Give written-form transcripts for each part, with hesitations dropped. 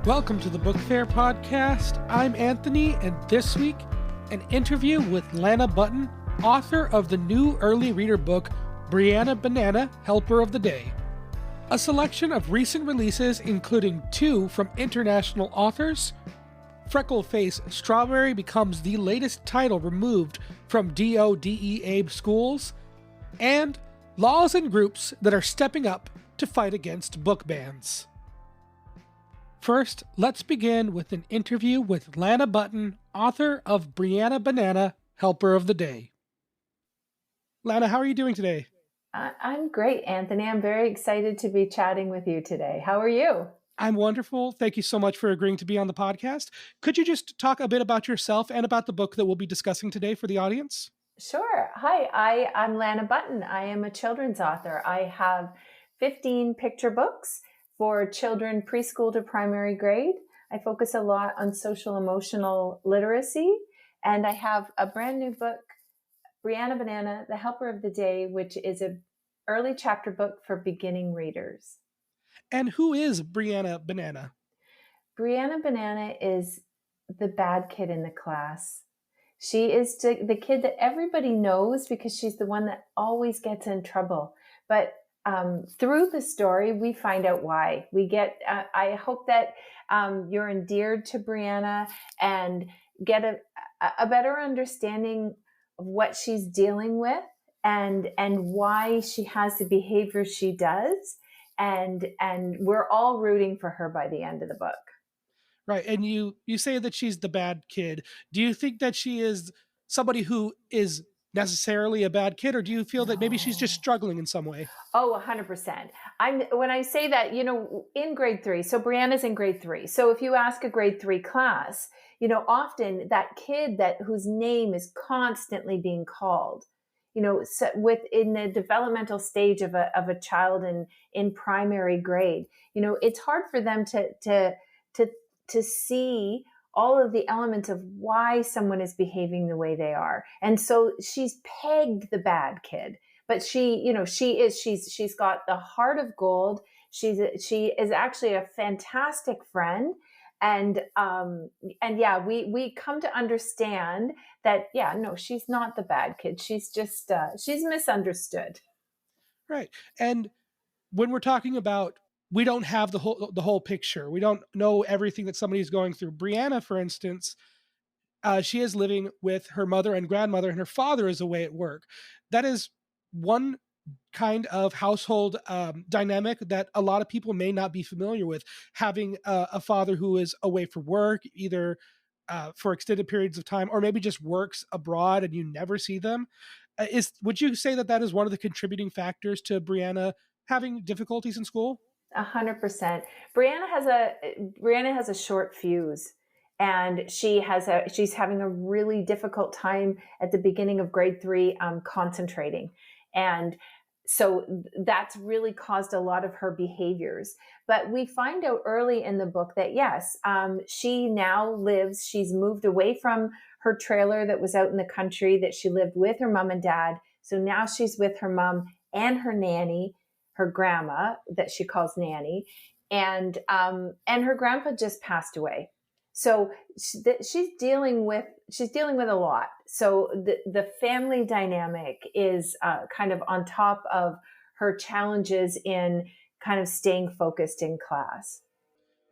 Welcome to the Book Faire podcast. I'm Anthony, and this week, an interview with Lana Button, author of the new early reader book, Brianna Banana, Helper of the Day. A selection of recent releases, including two from international authors. Freckleface Strawberry becomes the latest title removed from DODEA schools. And laws and groups that are stepping up to fight against book bans. First, let's begin with an interview with Lana Button, author of Brianna Banana, Helper of the Day. Lana, how are you doing today? I'm great, Anthony. I'm very excited to be chatting with you today. How are you? I'm wonderful. Thank you so much for agreeing to be on the podcast. Could you just talk a bit about yourself and about the book that we'll be discussing today for the audience? Sure. Hi, I'm Lana Button. I am a children's author. I have 15 picture books for children preschool to primary grade. I focus a lot on social emotional literacy, and I have a brand new book, Brianna Banana, The Helper of the Day, which is an early chapter book for beginning readers. And who is Brianna Banana? Brianna Banana is the bad kid in the class. She is the kid that everybody knows because she's the one that always gets in trouble. But through the story, we find out why. I hope that you're endeared to Brianna and get a better understanding of what she's dealing with and why she has the behavior she does. And we're all rooting for her by the end of the book. Right. And you say that she's the bad kid. Do you think that she is somebody who is necessarily a bad kid, or do you feel that maybe she's just struggling in some way? Oh, 100%. When I say that, in grade 3, so Brianna's in grade 3. So if you ask a grade 3 class, often that kid whose name is constantly being called, within the developmental stage of a child in primary grade, it's hard for them to see all of the elements of why someone is behaving the way they are. And so she's pegged the bad kid, but she's got the heart of gold. She is actually a fantastic friend. And we come to understand that, she's not the bad kid. She's just, she's misunderstood. Right. And when we're talking about, we don't have the whole picture. We don't know everything that somebody's going through. Brianna, for instance, she is living with her mother and grandmother, and her father is away at work. That is one kind of household dynamic that a lot of people may not be familiar with. Having a father who is away for work, either for extended periods of time, or maybe just works abroad and you never see them. Would you say that is one of the contributing factors to Brianna having difficulties in school? 100%. Brianna has a short fuse, and she's having a really difficult time at the beginning of grade 3 concentrating. And so that's really caused a lot of her behaviors. But we find out early in the book that yes, she's moved away from her trailer that was out in the country that she lived with her mom and dad. So now she's with her mom and her nanny, her grandma that she calls nanny, and her grandpa just passed away. So she's dealing with a lot. So the family dynamic is kind of on top of her challenges in kind of staying focused in class.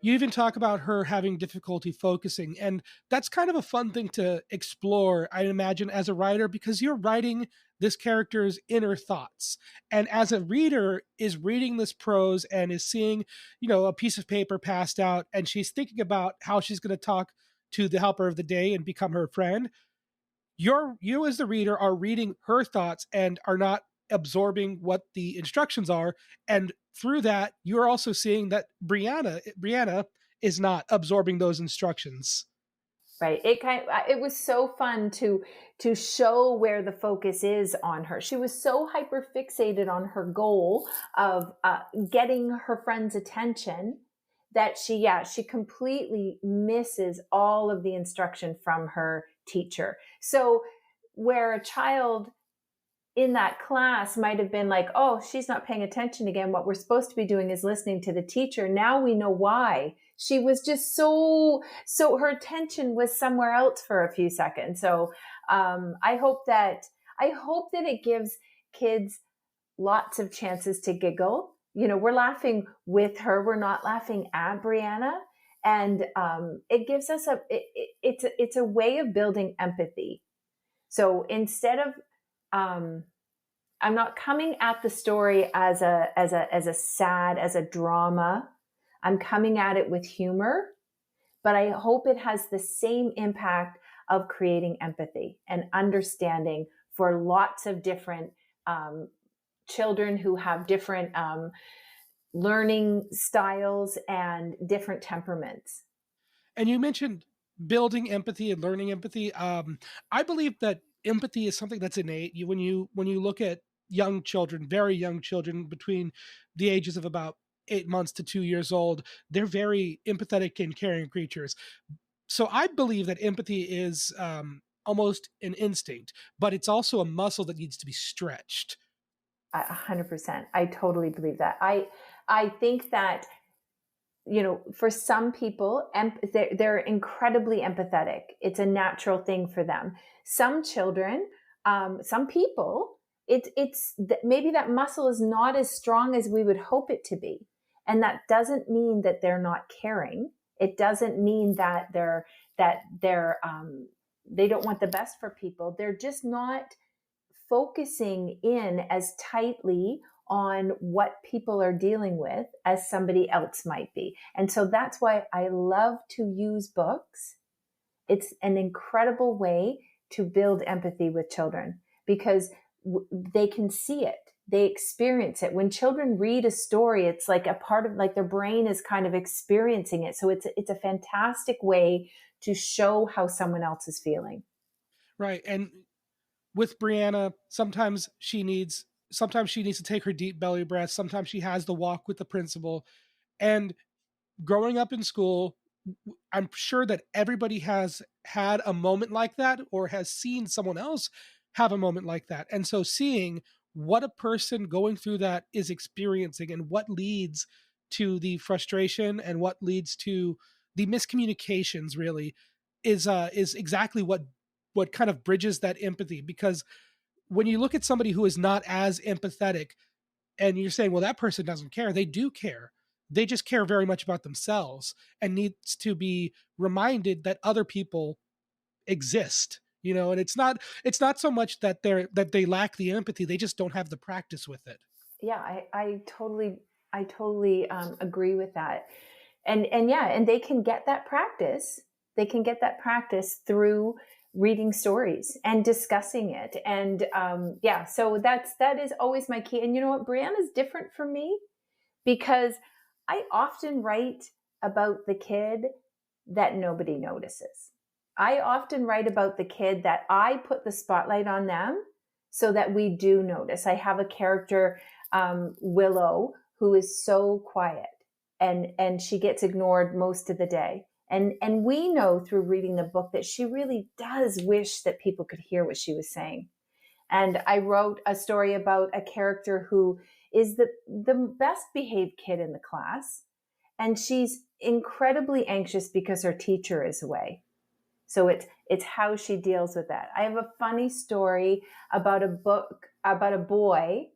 You even talk about her having difficulty focusing, and that's kind of a fun thing to explore, I imagine, as a writer, because you're writing this character's inner thoughts. And as a reader is reading this prose and is seeing, a piece of paper passed out, and she's thinking about how she's going to talk to the helper of the day and become her friend. You as the reader are reading her thoughts and are not absorbing what the instructions are. And through that, you're also seeing that Brianna is not absorbing those instructions. Right. It was so fun to show where the focus is on her. She was so hyper fixated on her goal of getting her friend's attention that she completely misses all of the instruction from her teacher. So where a child in that class might have been like, oh, she's not paying attention again. What we're supposed to be doing is listening to the teacher. Now we know why she was just so her attention was somewhere else for a few seconds. So I hope that it gives kids lots of chances to giggle. We're laughing with her, we're not laughing at Brianna. And it gives us it's a way of building empathy. So instead of I'm not coming at the story as a drama. I'm coming at it with humor, but I hope it has the same impact of creating empathy and understanding for lots of different children who have different learning styles and different temperaments. And you mentioned building empathy and learning empathy. I believe that empathy is something that's innate. When you look at young children, very young children between the ages of about 8 months to 2 years old, they're very empathetic and caring creatures. So I believe that empathy is almost an instinct, but it's also a muscle that needs to be stretched. 100%. I totally believe that. I think that, for some people, they're incredibly empathetic. It's a natural thing for them. Some children, some people, it's maybe that muscle is not as strong as we would hope it to be. And that doesn't mean that they're not caring. It doesn't mean that they don't want the best for people. They're just not focusing in as tightly on what people are dealing with as somebody else might be. And so that's why I love to use books. It's an incredible way to build empathy with children because they can see it. They experience it. When children read a story, it's like a part of, like, their brain is kind of experiencing it. So it's a fantastic way to show how someone else is feeling. Right. And with Brianna, sometimes she needs to take her deep belly breath. Sometimes she has the walk with the principal. And growing up in school, I'm sure that everybody has had a moment like that or has seen someone else have a moment like that. And so seeing what a person going through that is experiencing and what leads to the frustration and what leads to the miscommunications really is exactly what kind of bridges that empathy. Because when you look at somebody who is not as empathetic and you're saying, well, that person doesn't care, they do care. They just care very much about themselves and needs to be reminded that other people exist. And it's not so much that they lack the empathy, they just don't have the practice with it. Yeah, I totally agree with that. And yeah, and they can get that practice. They can get that practice through reading stories and discussing it. And yeah, so that is always my key. And you know what? Brianna's different from me because I often write about the kid that nobody notices. I often write about the kid that I put the spotlight on them so that we do notice. I have a character, Willow, who is so quiet and she gets ignored most of the day. And we know through reading the book that she really does wish that people could hear what she was saying. And I wrote a story about a character who is the best behaved kid in the class. And she's incredibly anxious because her teacher is away. So it's how she deals with that. I have a funny story about a boy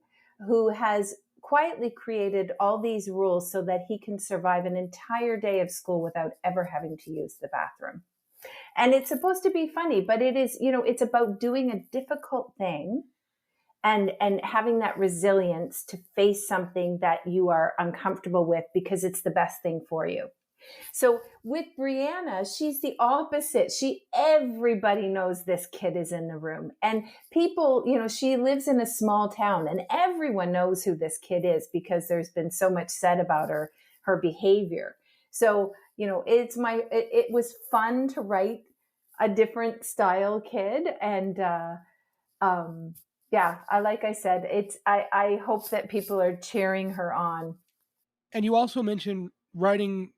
who has quietly created all these rules so that he can survive an entire day of school without ever having to use the bathroom. And it's supposed to be funny, but it is, it's about doing a difficult thing and having that resilience to face something that you are uncomfortable with because it's the best thing for you. So with Brianna, she's the opposite. Everybody knows this kid is in the room, and people, she lives in a small town and everyone knows who this kid is because there's been so much said about her behavior. So, it was fun to write a different style kid. And, yeah, like I said, I hope that people are cheering her on. And you also mentioned writing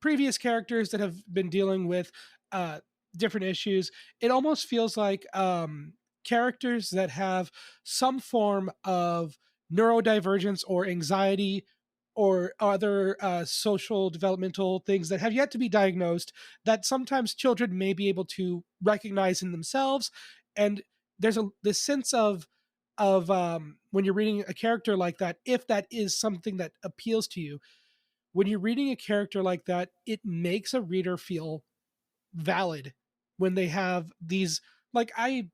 previous characters that have been dealing with different issues. It almost feels like characters that have some form of neurodivergence or anxiety or other social developmental things that have yet to be diagnosed that sometimes children may be able to recognize in themselves. And there's this sense of when you're reading a character like that, if that is something that appeals to you, when you're reading a character like that, it makes a reader feel valid when they have these, like, I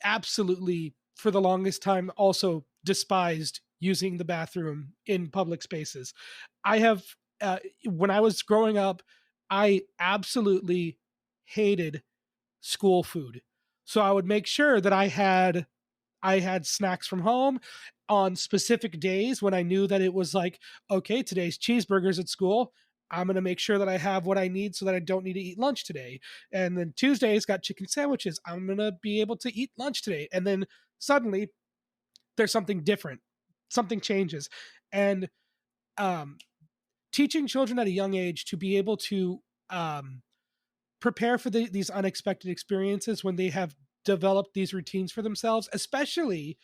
absolutely for the longest time also despised using the bathroom in public spaces. I have when I was growing up, I absolutely hated school food. So I would make sure that I had snacks from home on specific days when I knew that it was like, okay, today's cheeseburgers at school. I'm going to make sure that I have what I need so that I don't need to eat lunch today. And then Tuesdays got chicken sandwiches. I'm going to be able to eat lunch today. And then suddenly there's something different. Something changes. And um, teaching children at a young age to be able to prepare for these unexpected experiences when they have developed these routines for themselves, especially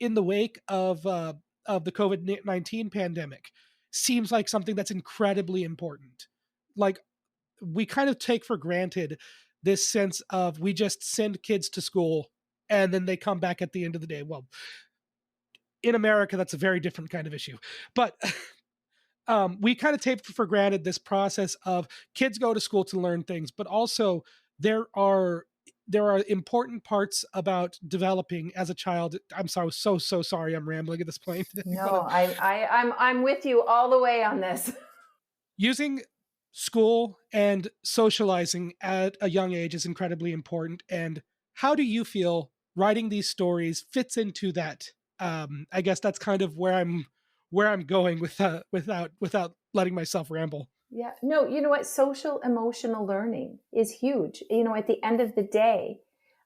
in the wake of the COVID-19 pandemic, seems like something that's incredibly important. Like, we kind of take for granted this sense of we just send kids to school and then they come back at the end of the day. Well, in America, that's a very different kind of issue. But we kind of take for granted this process of kids go to school to learn things, but also there are important parts about developing as a child. I'm so sorry. I'm rambling at this point. No, I'm with you all the way on this. Using school and socializing at a young age is incredibly important. And how do you feel writing these stories fits into that? I guess that's kind of where I'm going with without letting myself ramble. Yeah. No, you know what? Social emotional learning is huge. You know, at the end of the day,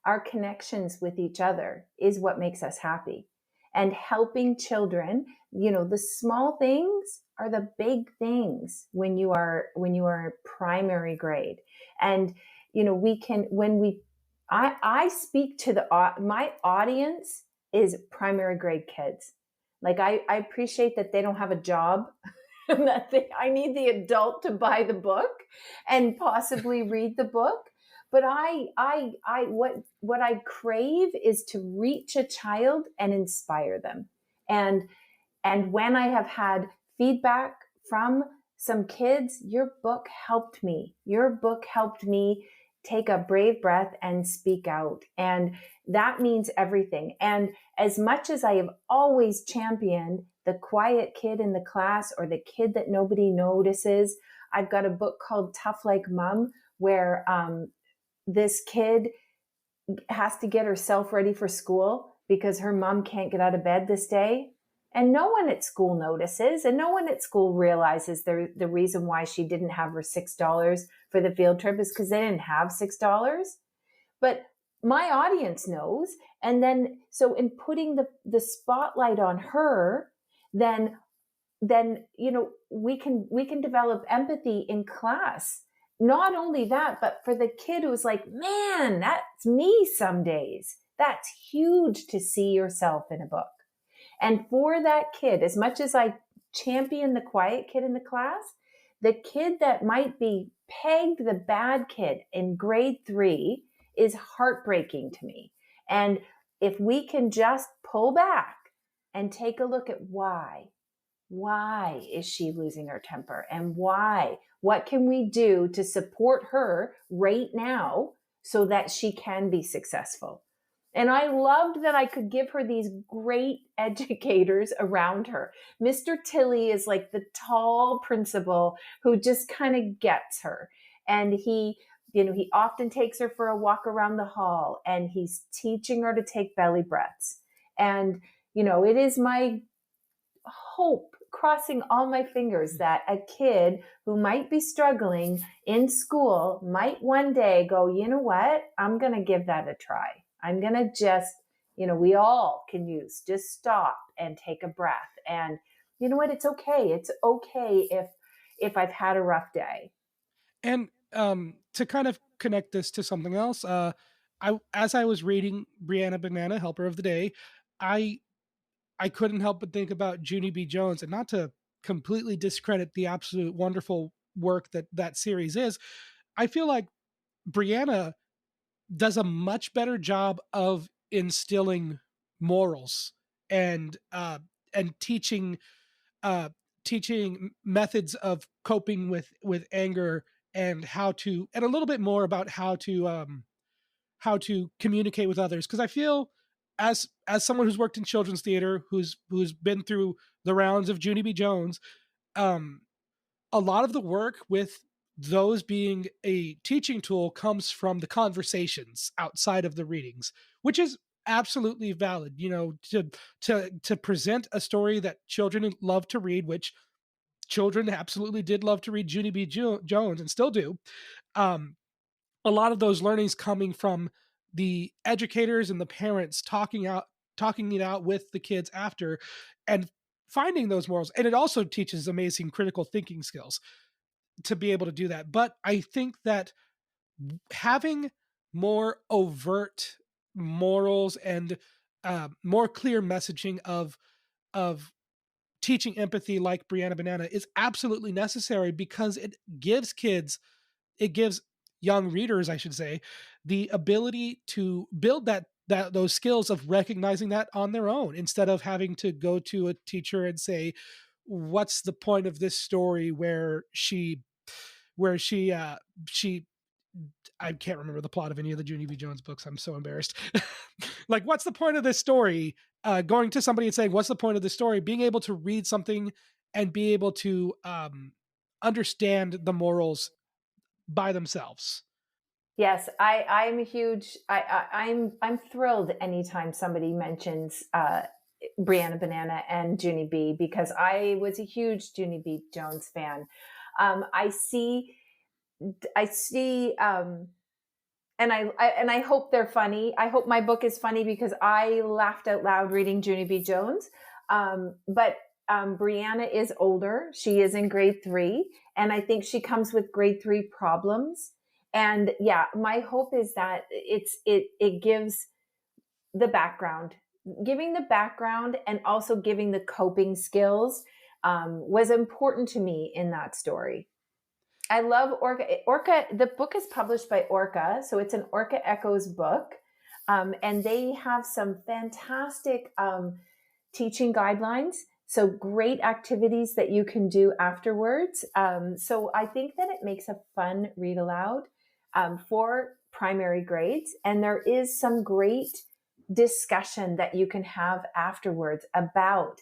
our connections with each other is what makes us happy. And helping children, you know, the small things are the big things when you are primary grade. And you know, we can when we I speak to my audience is primary grade kids. Like I appreciate that they don't have a job that I need the adult to buy the book and possibly read the book. But what I crave is to reach a child and inspire them. And and when I have had feedback from some kids, your book helped me. Your book helped me take a brave breath and speak out. And that means everything. And as much as I have always championed the quiet kid in the class or the kid that nobody notices, I've got a book called Tough Like Mom, where this kid has to get herself ready for school because her mom can't get out of bed this day. And no one at school notices, and no one at school realizes the reason why she didn't have her $6 for the field trip is because they didn't have $6. But my audience knows. And then, so in putting the spotlight on her, then, you know, we can develop empathy in class. Not only that, but for the kid who's like, man, that's me some days. That's huge to see yourself in a book. And for that kid, as much as I champion the quiet kid in the class, the kid that might be pegged the bad kid in grade 3 is heartbreaking to me. And if we can just pull back and take a look at why is she losing her temper, and why? What can we do to support her right now so that she can be successful? And I loved that I could give her these great educators around her. Mr. Tilley is like the tall principal who just kind of gets her. And he often takes her for a walk around the hall, and he's teaching her to take belly breaths. And, you know, it is my hope, crossing all my fingers, that a kid who might be struggling in school might one day go, you know what? I'm going to give that a try. I'm going to just, you know, we all can just stop and take a breath. And you know what? It's okay. It's okay if I've had a rough day. And to kind of connect this to something else, as I was reading Brianna Banana, Helper of the Day, I I couldn't help but think about Junie B. Jones, and not to completely discredit the absolute wonderful work that that series is. I feel like Brianna does a much better job of instilling morals and teaching uh, teaching methods of coping with anger, and how to, and a little bit more about how to communicate with others. Because I feel, as someone who's worked in children's theater, who's been through the rounds of Junie B. Jones, um, a lot of the work with those being a teaching tool comes from the conversations outside of the readings, which is absolutely valid. You know, to present a story that children love to read, which children absolutely did love to read Junie B. Jones and still do. Um, a lot of those learnings coming from the educators and the parents talking it out with the kids after, and finding those morals. And it also teaches amazing critical thinking skills to be able to do that. But I think that having more overt morals and more clear messaging of teaching empathy, like Brianna Banana, is absolutely necessary, because it gives young readers, I should say, the ability to build that those skills of recognizing that on their own, instead of having to go to a teacher and say, what's the point of this story where she I can't remember the plot of any of the Junie B. Jones books. I'm so embarrassed. Like, what's the point of this story? Going to somebody and saying, what's the point of this story? Being able to read something and be able to understand the morals by themselves. Yes, I'm a huge. I'm thrilled anytime somebody mentions Brianna Banana and Junie B, because I was a huge Junie B. Jones fan. I see, and I hope they're funny. I hope my book is funny, because I laughed out loud reading Junie B. Jones. But Brianna is older. She is in grade 3, and I think she comes with grade 3 problems. And yeah, my hope is that it gives the background, giving the background, and also giving the coping skills was important to me in that story. I love Orca. Orca, the book is published by Orca, so it's an Orca Echoes book. And they have some fantastic teaching guidelines. So great activities that you can do afterwards. So I think that it makes a fun read aloud for primary grades. And there is some great discussion that you can have afterwards about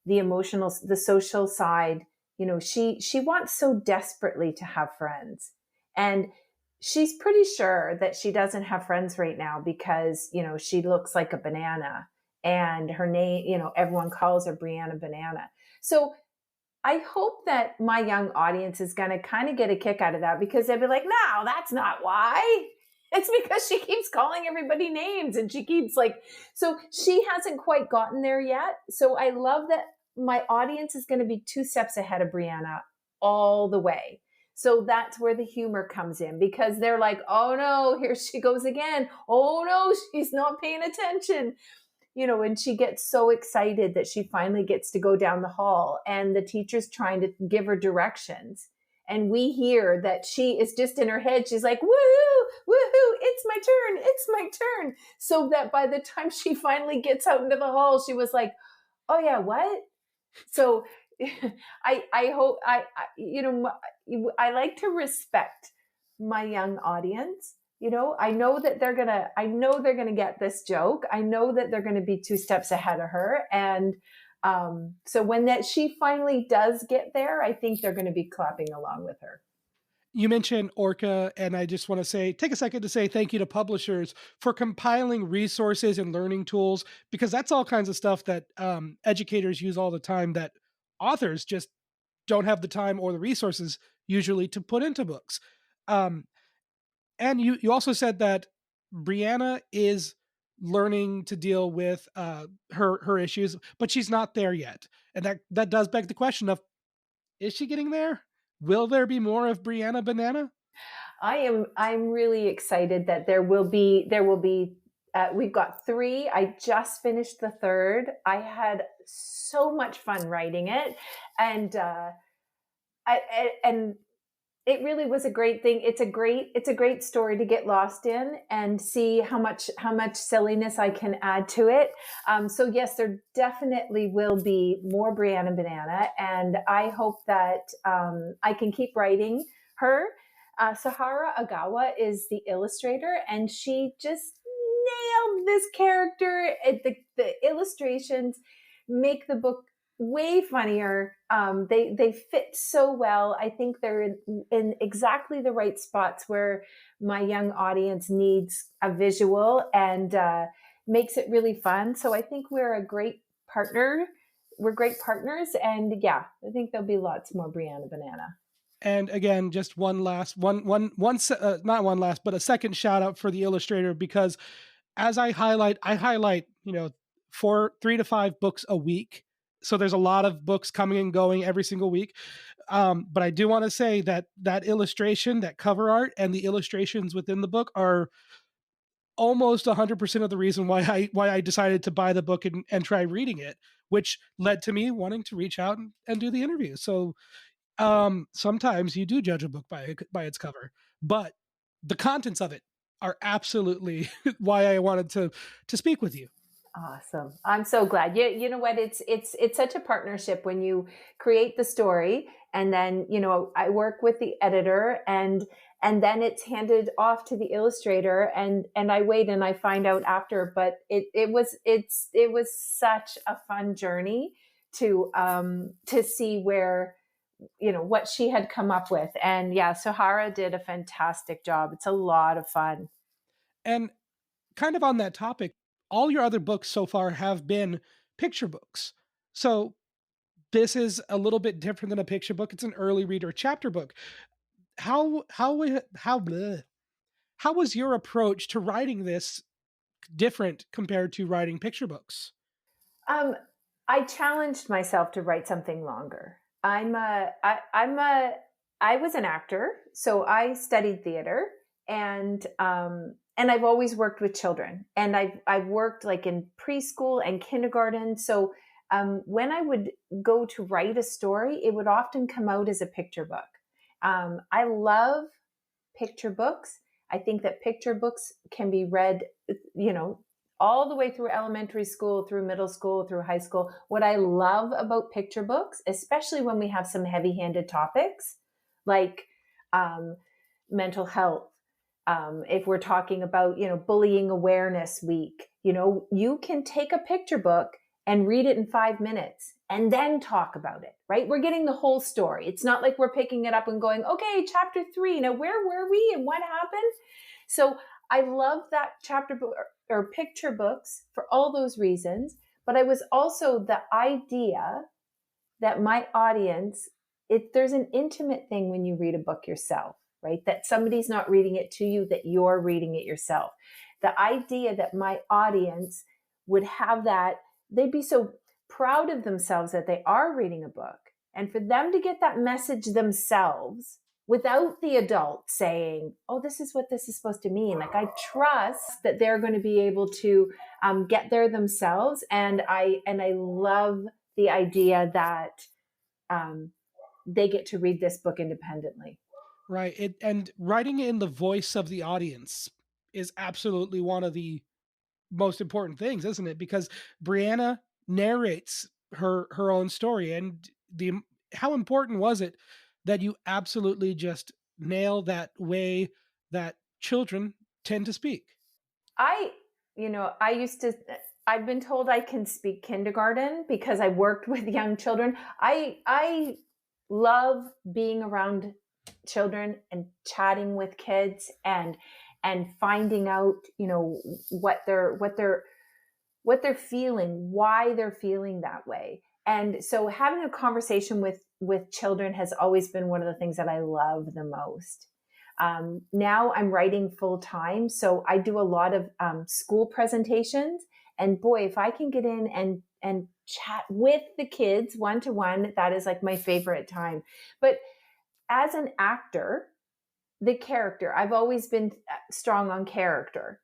the emotional, the social side. You know, she wants so desperately to have friends, and she's pretty sure that she doesn't have friends right now because, you know, she looks like a banana, and her name, you know, everyone calls her Brianna Banana. So I hope that my young audience is going to kind of get a kick out of that, because they'll be like, no, that's not why. It's because she keeps calling everybody names, and she keeps so she hasn't quite gotten there yet. So I love that my audience is going to be 2 steps ahead of Brianna all the way. So that's where the humor comes in, because they're like, oh no, here she goes again. Oh no, she's not paying attention. You know, and she gets so excited that she finally gets to go down the hall, and the teacher's trying to give her directions. And we hear that she is just in her head. She's like, woohoo, woohoo, it's my turn, it's my turn. So that by the time she finally gets out into the hall, she was like, oh yeah, what? So I hope I like to respect my young audience. You know, I know they're gonna get this joke. I know that they're gonna be 2 steps ahead of her. And so when she finally does get there, I think they're gonna be clapping along with her. You mentioned Orca, and I just want to take a second to say thank you to publishers for compiling resources and learning tools, because that's all kinds of stuff that educators use all the time that authors just don't have the time or the resources usually to put into books. Um, and you also said that Brianna is learning to deal with her issues, but she's not there yet, and that does beg the question of, is she getting there? Will there be more of Brianna Banana? I'm really excited that there will be we've got 3. I just finished the 3rd. I had so much fun writing it, and and it really was a great thing. It's a great story to get lost in and see how much silliness I can add to it. So yes, there definitely will be more Brianna Banana, and I hope that I can keep writing her. Sahara Agawa is the illustrator, and she just nailed this character. The illustrations make the book way funnier. They fit so well. I think they're in exactly the right spots where my young audience needs a visual, and makes it really fun. So I think we're a great partner. We're great partners, and yeah, I think there'll be lots more Brianna Banana. And again, just not one last, but a second shout out for the illustrator, because as I highlight, you know, 3 to 5 books a week. So there's a lot of books coming and going every single week. But I do want to say that illustration, that cover art, and the illustrations within the book are almost 100% of the reason why I decided to buy the book and try reading it, which led to me wanting to reach out and do the interview. So sometimes you do judge a book by its cover, but the contents of it are absolutely why I wanted to speak with you. Awesome. I'm so glad. You know what? It's such a partnership when you create the story, and then, you know, I work with the editor, and then it's handed off to the illustrator, and I wait and I find out after. But it was such a fun journey to see where, you know, what she had come up with. And yeah, Sahara did a fantastic job. It's a lot of fun. And kind of on that topic, all your other books so far have been picture books. So this is a little bit different than a picture book. It's an early reader chapter book. Bleh. How was your approach to writing this different compared to writing picture books? I challenged myself to write something longer. I was an actor, so I studied theater, and I've always worked with children, and I've worked like in preschool and kindergarten. So when I would go to write a story, it would often come out as a picture book. I love picture books. I think that picture books can be read, you know, all the way through elementary school, through middle school, through high school. What I love about picture books, especially when we have some heavy-handed topics like mental health, if we're talking about, you know, bullying awareness week, you know, you can take a picture book and read it in 5 minutes and then talk about it, right? We're getting the whole story. It's not like we're picking it up and going, okay, chapter 3, now where were we and what happened? So I love that chapter book or picture books for all those reasons. But I was also the idea that my audience, there's an intimate thing when you read a book yourself, right? That somebody's not reading it to you, that you're reading it yourself. The idea that my audience would have that, they'd be so proud of themselves that they are reading a book. And for them to get that message themselves without the adult saying, oh, this is what this is supposed to mean. Like, I trust that they're going to be able to get there themselves. And I love the idea that they get to read this book independently. Right. And writing in the voice of the audience is absolutely one of the most important things, isn't it? Because Brianna narrates her own story, and how important was it that you absolutely just nail that way that children tend to speak? I've been told I can speak kindergarten because I worked with young children. I love being around children and chatting with kids and finding out, you know, what they're feeling, why they're feeling that way. And so having a conversation with children has always been one of the things that I love the most. Now I'm writing full time, so I do a lot of school presentations. And boy, if I can get in and chat with the kids one-to-one, that is like my favorite time. But as an actor, the character, I've always been strong on character.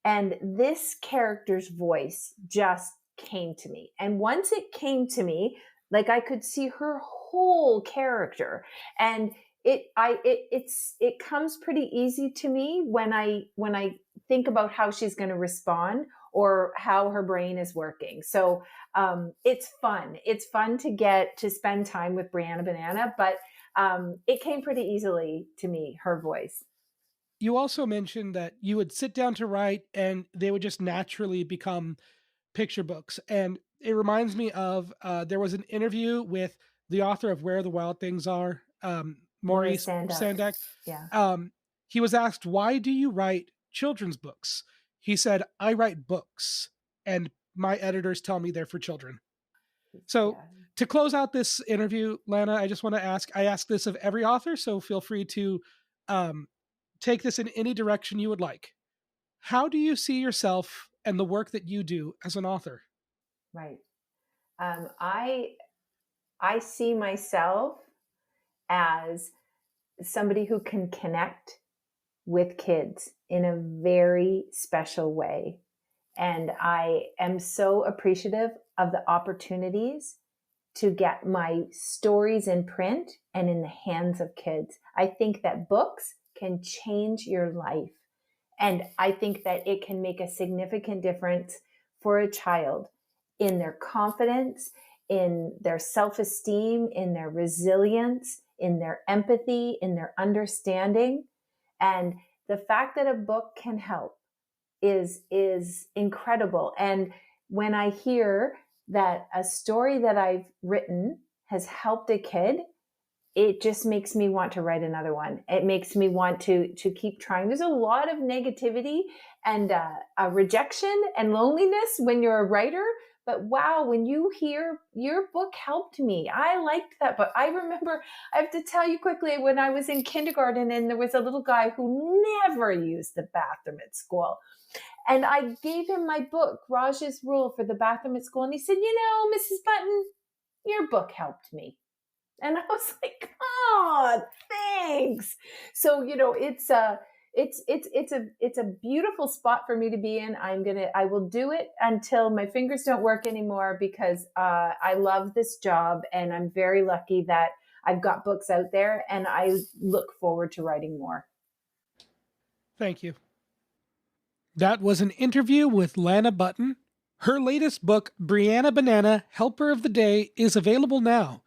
And this character's voice just came to me. And once it came to me, like I could see her whole character. And it comes pretty easy to me when I think about how she's going to respond or how her brain is working. So it's fun. It's fun to get to spend time with Brianna Banana, but it came pretty easily to me, her voice. You also mentioned that you would sit down to write and they would just naturally become picture books. And it reminds me of there was an interview with the author of Where the Wild Things Are, Maurice Sendak. Yeah. He was asked, why do you write children's books? He said, I write books and my editors tell me they're for children. So to close out this interview, Lana, I just want to ask, I ask this of every author, so feel free to take this in any direction you would like. How do you see yourself and the work that you do as an author? Right. I see myself as somebody who can connect with kids in a very special way. And I am so appreciative of the opportunities to get my stories in print and in the hands of kids. I think that books can change your life. And I think that it can make a significant difference for a child in their confidence, in their self-esteem, in their resilience, in their empathy, in their understanding. And the fact that a book can help is incredible. And when I hear that a story that I've written has helped a kid, it just makes me want to write another one. It makes me want to keep trying. There's a lot of negativity and rejection and loneliness when you're a writer. But wow, when you hear your book helped me, I liked that book. I remember, I have to tell you quickly, when I was in kindergarten and there was a little guy who never used the bathroom at school. And I gave him my book, Raj's Rule for the Bathroom at School. And he said, Mrs. Button, your book helped me. And I was like, oh, thanks. So, it's a beautiful spot for me to be in. I will do it until my fingers don't work anymore because I love this job and I'm very lucky that I've got books out there and I look forward to writing more. Thank you. That was an interview with Lana Button. Her latest book, Brianna Banana, Helper of the Day, is available now.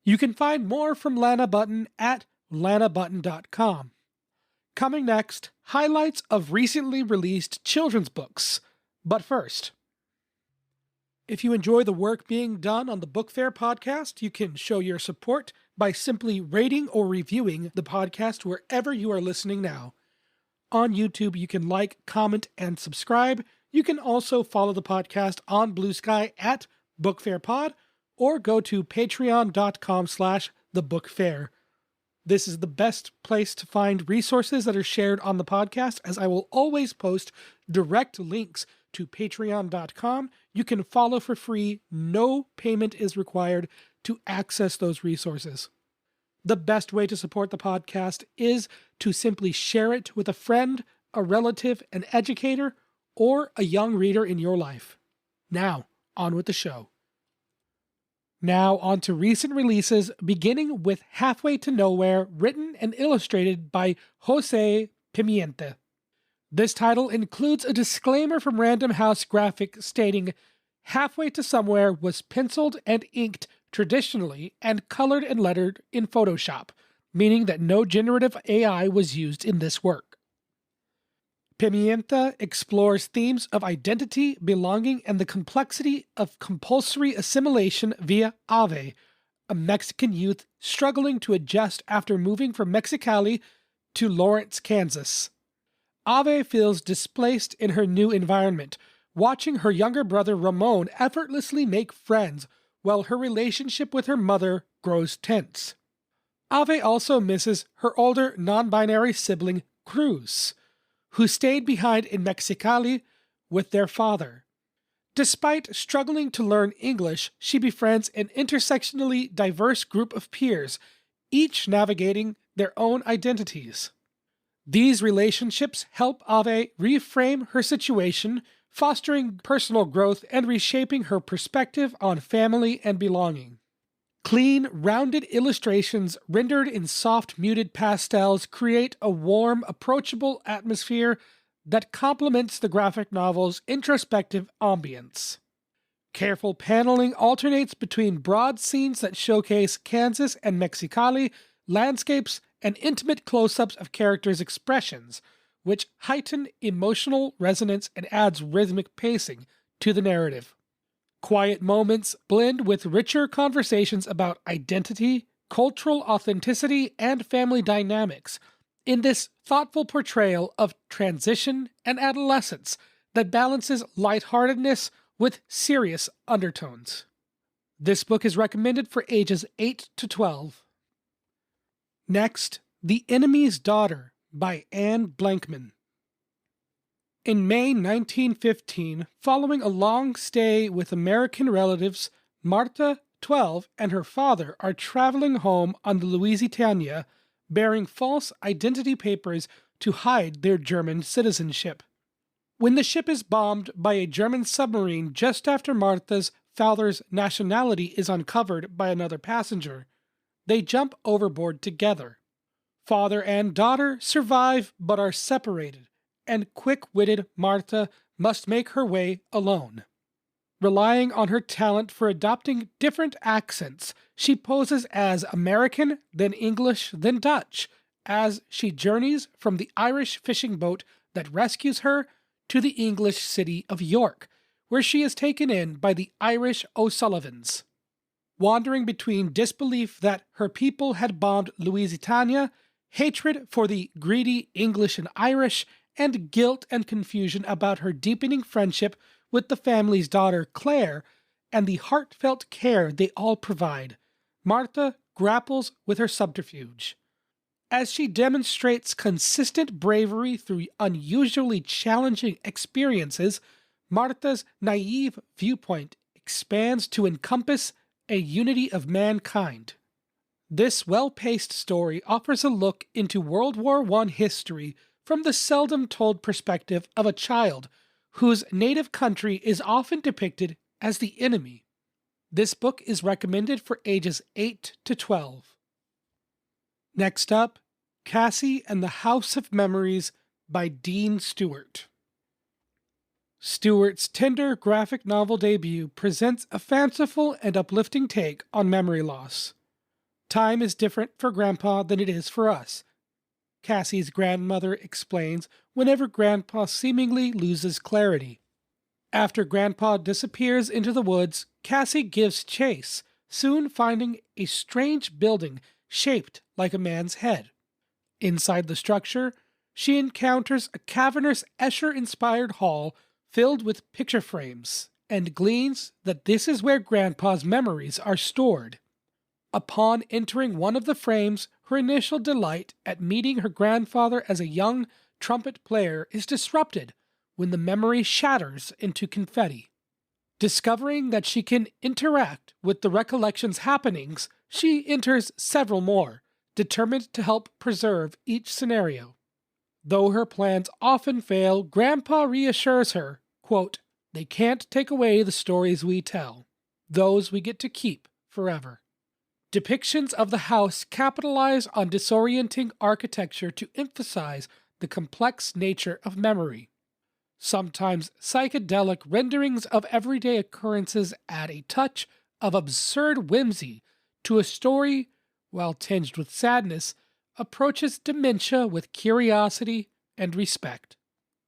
You can find more from Lana Button at lanabutton.com. Coming next, highlights of recently released children's books. But first, if you enjoy the work being done on the Book Faire podcast, you can show your support by simply rating or reviewing the podcast wherever you are listening now. On YouTube, you can like, comment, and subscribe. You can also follow the podcast on Blue Sky at Book Faire Pod, or go to patreon.com/thebookfair. This is the best place to find resources that are shared on the podcast, as I will always post direct links to patreon.com. You can follow for free. No payment is required to access those resources. The best way to support the podcast is to simply share it with a friend, a relative, an educator, or a young reader in your life. Now, on with the show. Now on to recent releases, beginning with Halfway to Nowhere, written and illustrated by Jose Pimienta. This title includes a disclaimer from Random House Graphic stating, Halfway to Somewhere was penciled and inked traditionally and colored and lettered in Photoshop, meaning that no generative AI was used in this work. Pimienta explores themes of identity, belonging, and the complexity of compulsory assimilation via Ave, a Mexican youth struggling to adjust after moving from Mexicali to Lawrence, Kansas. Ave feels displaced in her new environment, watching her younger brother Ramon effortlessly make friends while her relationship with her mother grows tense. Ave also misses her older non-binary sibling Cruz, who stayed behind in Mexicali with their father. Despite struggling to learn English, she befriends an intersectionally diverse group of peers, each navigating their own identities. These relationships help Ave reframe her situation, fostering personal growth and reshaping her perspective on family and belonging. Clean, rounded illustrations rendered in soft, muted pastels create a warm, approachable atmosphere that complements the graphic novel's introspective ambience. Careful paneling alternates between broad scenes that showcase Kansas and Mexicali landscapes and intimate close-ups of characters' expressions, which heighten emotional resonance and adds rhythmic pacing to the narrative. Quiet moments blend with richer conversations about identity, cultural authenticity, and family dynamics in this thoughtful portrayal of transition and adolescence that balances lightheartedness with serious undertones. This book is recommended for ages 8 to 12. Next, The Enemy's Daughter by Anne Blankman. In May 1915, following a long stay with American relatives, Martha, 12, and her father are traveling home on the Lusitania, bearing false identity papers to hide their German citizenship. When the ship is bombed by a German submarine just after Martha's father's nationality is uncovered by another passenger, they jump overboard together. Father and daughter survive but are separated, and quick-witted Martha must make her way alone. Relying on her talent for adopting different accents, she poses as American, then English, then Dutch, as she journeys from the Irish fishing boat that rescues her to the English city of York, where she is taken in by the Irish O'Sullivans. Wandering between disbelief that her people had bombed Lusitania, hatred for the greedy English and Irish, and guilt and confusion about her deepening friendship with the family's daughter Claire, and the heartfelt care they all provide, Martha grapples with her subterfuge. As she demonstrates consistent bravery through unusually challenging experiences, Martha's naive viewpoint expands to encompass a unity of mankind. This well-paced story offers a look into World War I history from the seldom-told perspective of a child whose native country is often depicted as the enemy. This book is recommended for ages 8 to 12. Next up, Cassie and the House of Memories by Dean Stewart. Stewart's tender graphic novel debut presents a fanciful and uplifting take on memory loss. Time is different for Grandpa than it is for us, Cassie's grandmother explains whenever Grandpa seemingly loses clarity. After Grandpa disappears into the woods, Cassie gives chase, soon finding a strange building shaped like a man's head. Inside the structure, she encounters a cavernous Escher-inspired hall filled with picture frames, and gleans that this is where Grandpa's memories are stored. Upon entering one of the frames, her initial delight at meeting her grandfather as a young trumpet player is disrupted when the memory shatters into confetti. Discovering that she can interact with the recollection's happenings, she enters several more, determined to help preserve each scenario. Though her plans often fail, Grandpa reassures her, quote, "They can't take away the stories we tell. Those we get to keep forever." Depictions of the house capitalize on disorienting architecture to emphasize the complex nature of memory. Sometimes psychedelic renderings of everyday occurrences add a touch of absurd whimsy to a story, while tinged with sadness, approaches dementia with curiosity and respect.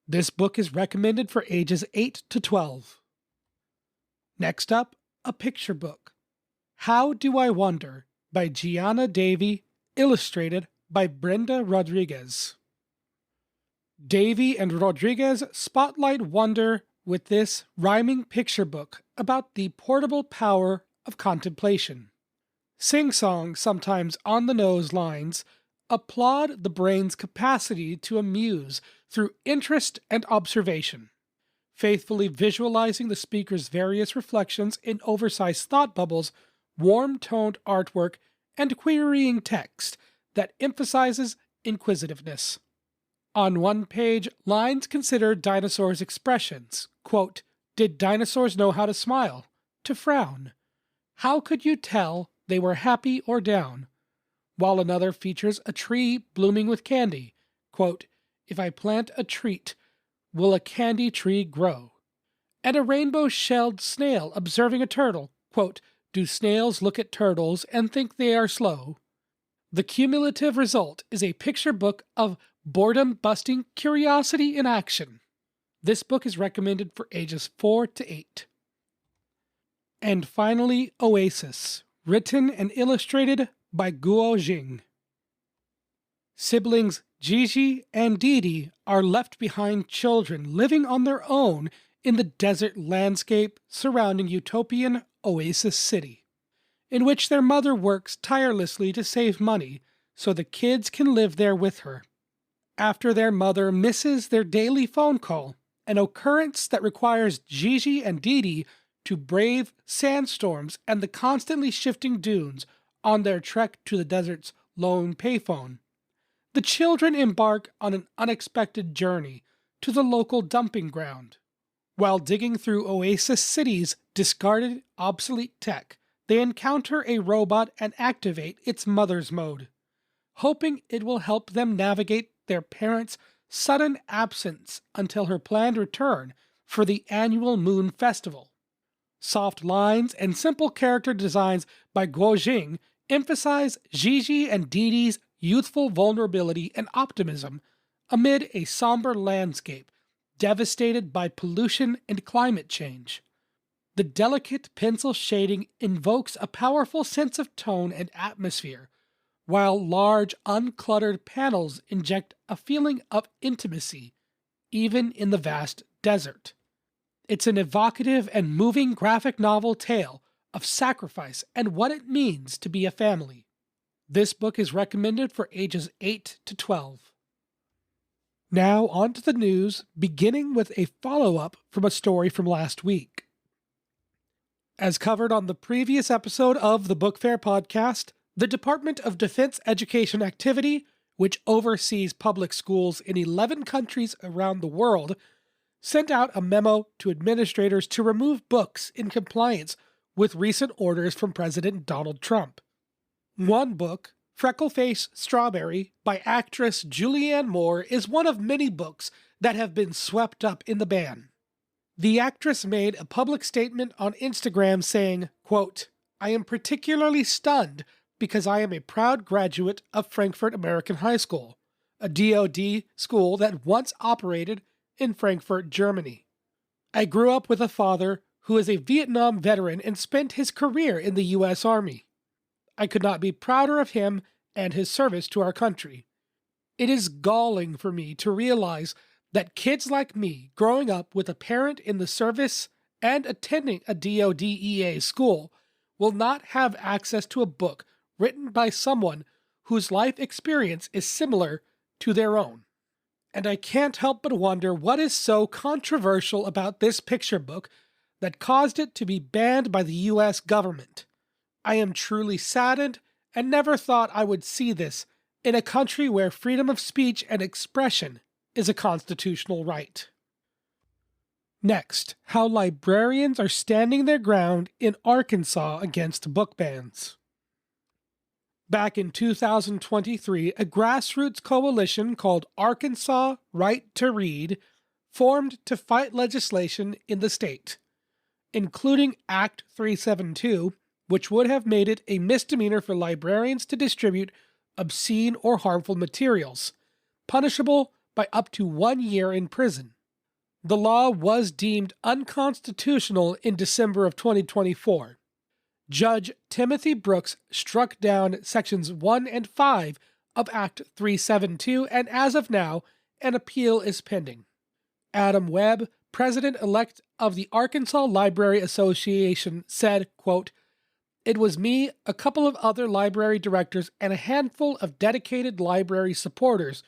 This book is recommended for ages 8 to 12. Next up, a picture book. How Do I Wonder by Gianna Davy, illustrated by Brenda Rodriguez. Davy and Rodriguez spotlight wonder with this rhyming picture book about the portable power of contemplation. Sing-song, sometimes on-the-nose lines applaud the brain's capacity to amuse through interest and observation. Faithfully visualizing the speaker's various reflections in oversized thought bubbles, warm-toned artwork, and querying text that emphasizes inquisitiveness. On one page, lines consider dinosaurs' expressions. Quote, "Did dinosaurs know how to smile? To frown? How could you tell they were happy or down?" While another features a tree blooming with candy. Quote, "If I plant a treat, will a candy tree grow?" And a rainbow-shelled snail observing a turtle. Quote, "Do snails look at turtles and think they are slow?" The cumulative result is a picture book of boredom-busting curiosity in action. This book is recommended for ages 4 to 8. And finally, Oasis, written and illustrated by Guo Jing. Siblings Gigi and Didi are left behind children living on their own in the desert landscape surrounding utopian Oasis City, in which their mother works tirelessly to save money so the kids can live there with her. After their mother misses their daily phone call, an occurrence that requires Gigi and Didi to brave sandstorms and the constantly shifting dunes on their trek to the desert's lone payphone, the children embark on an unexpected journey to the local dumping ground. While digging through Oasis City's discarded, obsolete tech, they encounter a robot and activate its mother's mode, hoping it will help them navigate their parents' sudden absence until her planned return for the annual Moon Festival. Soft lines and simple character designs by Guo Jing emphasize Gigi and Didi's youthful vulnerability and optimism amid a somber landscape devastated by pollution and climate change. The delicate pencil shading invokes a powerful sense of tone and atmosphere, while large, uncluttered panels inject a feeling of intimacy, even in the vast desert. It's an evocative and moving graphic novel tale of sacrifice and what it means to be a family. This book is recommended for ages 8 to 12. Now on to the news, beginning with a follow-up from a story from last week. As covered on the previous episode of the Book Faire podcast, the Department of Defense Education Activity, which oversees public schools in 11 countries around the world, sent out a memo to administrators to remove books in compliance with recent orders from President Donald Trump. One book, Freckleface Strawberry by actress Julianne Moore, is one of many books that have been swept up in the ban. The actress made a public statement on Instagram saying, quote, "I am particularly stunned because I am a proud graduate of Frankfurt American High School, a DoD school that once operated in Frankfurt, Germany. I grew up with a father who is a Vietnam veteran and spent his career in the U.S. Army. I could not be prouder of him and his service to our country. It is galling for me to realize that kids like me, growing up with a parent in the service and attending a DoD school, will not have access to a book written by someone whose life experience is similar to their own. And I can't help but wonder what is so controversial about this picture book that caused it to be banned by the U.S. government. I am truly saddened and never thought I would see this in a country where freedom of speech and expression is a constitutional right." Next, how librarians are standing their ground in Arkansas against book bans. Back in 2023, a grassroots coalition called Arkansas Right to Read formed to fight legislation in the state, including Act 372, which would have made it a misdemeanor for librarians to distribute obscene or harmful materials, punishable by up to 1 year in prison. The law was deemed unconstitutional in December of 2024. Judge Timothy Brooks struck down Sections 1 and 5 of Act 372, and as of now, an appeal is pending. Adam Webb, president-elect of the Arkansas Library Association, said, quote, "It was me, a couple of other library directors, and a handful of dedicated library supporters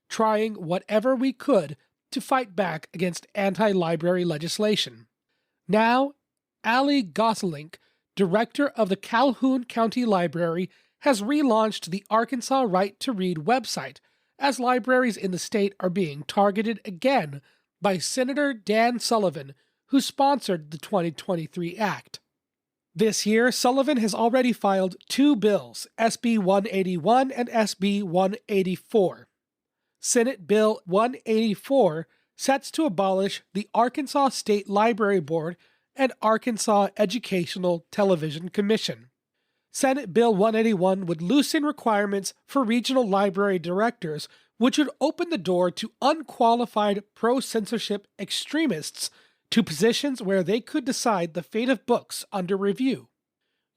trying whatever we could to fight back against anti-library legislation. Now, Allie Gosselink, director of the Calhoun County Library, has relaunched the Arkansas Right to Read website as libraries in the state are being targeted again by Senator Dan Sullivan, who sponsored the 2023 act. This year, Sullivan has already filed 2 bills, SB 181 and SB 184. Senate Bill 184 sets to abolish the Arkansas State Library Board and Arkansas Educational Television Commission. Senate Bill 181 would loosen requirements for regional library directors, which would open the door to unqualified pro-censorship extremists to positions where they could decide the fate of books under review.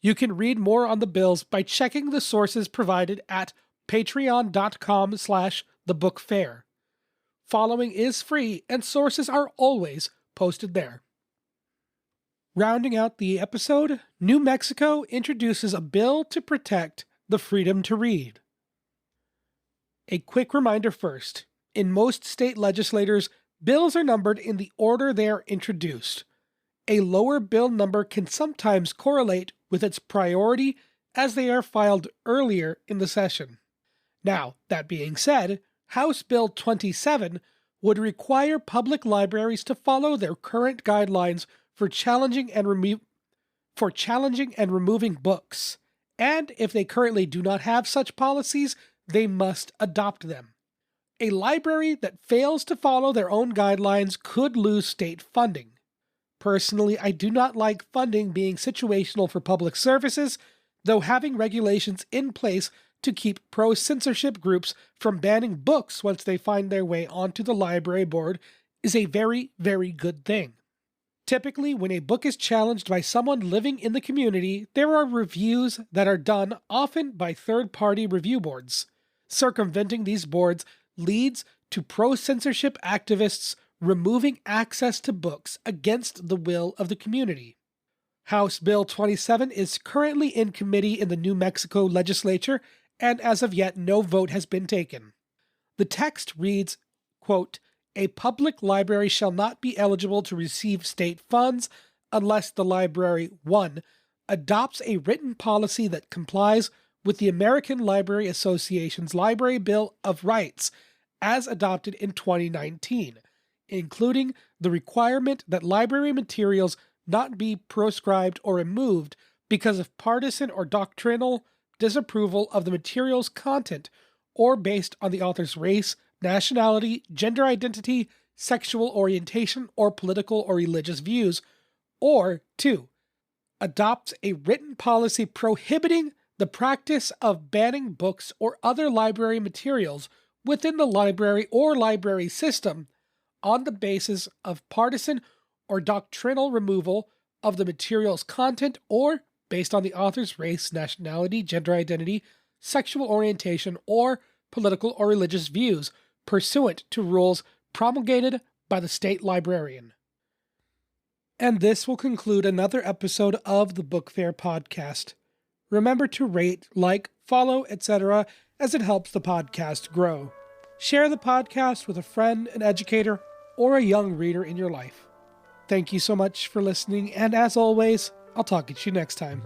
You can read more on the bills by checking the sources provided at patreon.com/thebookfair. Following is free and sources are always posted there. Rounding out the episode, New Mexico introduces a bill to protect the freedom to read. A quick reminder first. In most state legislatures, bills are numbered in the order they are introduced. A lower bill number can sometimes correlate with its priority as they are filed earlier in the session. Now, that being said, House Bill 27 would require public libraries to follow their current guidelines for challenging and removing books, and if they currently do not have such policies, they must adopt them. A library that fails to follow their own guidelines could lose state funding. Personally, I do not like funding being situational for public services, though having regulations in place to keep pro-censorship groups from banning books once they find their way onto the library board is a very, very good thing. Typically, when a book is challenged by someone living in the community, there are reviews that are done, often by third-party review boards. Circumventing these boards leads to pro-censorship activists removing access to books against the will of the community. House Bill 27 is currently in committee in the New Mexico Legislature, and as of yet, no vote has been taken. The text reads, quote, "A public library shall not be eligible to receive state funds unless the library 1. Adopts a written policy that complies with the American Library Association's Library Bill of Rights as adopted in 2019, including the requirement that library materials not be proscribed or removed because of partisan or doctrinal disapproval of the material's content or based on the author's race, nationality, gender identity, sexual orientation, or political or religious views, or 2. Adopts a written policy prohibiting the practice of banning books or other library materials within the library or library system on the basis of partisan or doctrinal removal of the material's content or based on the author's race, nationality, gender identity, sexual orientation, or political or religious views, pursuant to rules promulgated by the state librarian." And this will conclude another episode of the Book Fair podcast. Remember to rate, like, follow, etc., as it helps the podcast grow. Share the podcast with a friend, an educator, or a young reader in your life. Thank you so much for listening, and as always, I'll talk to you next time.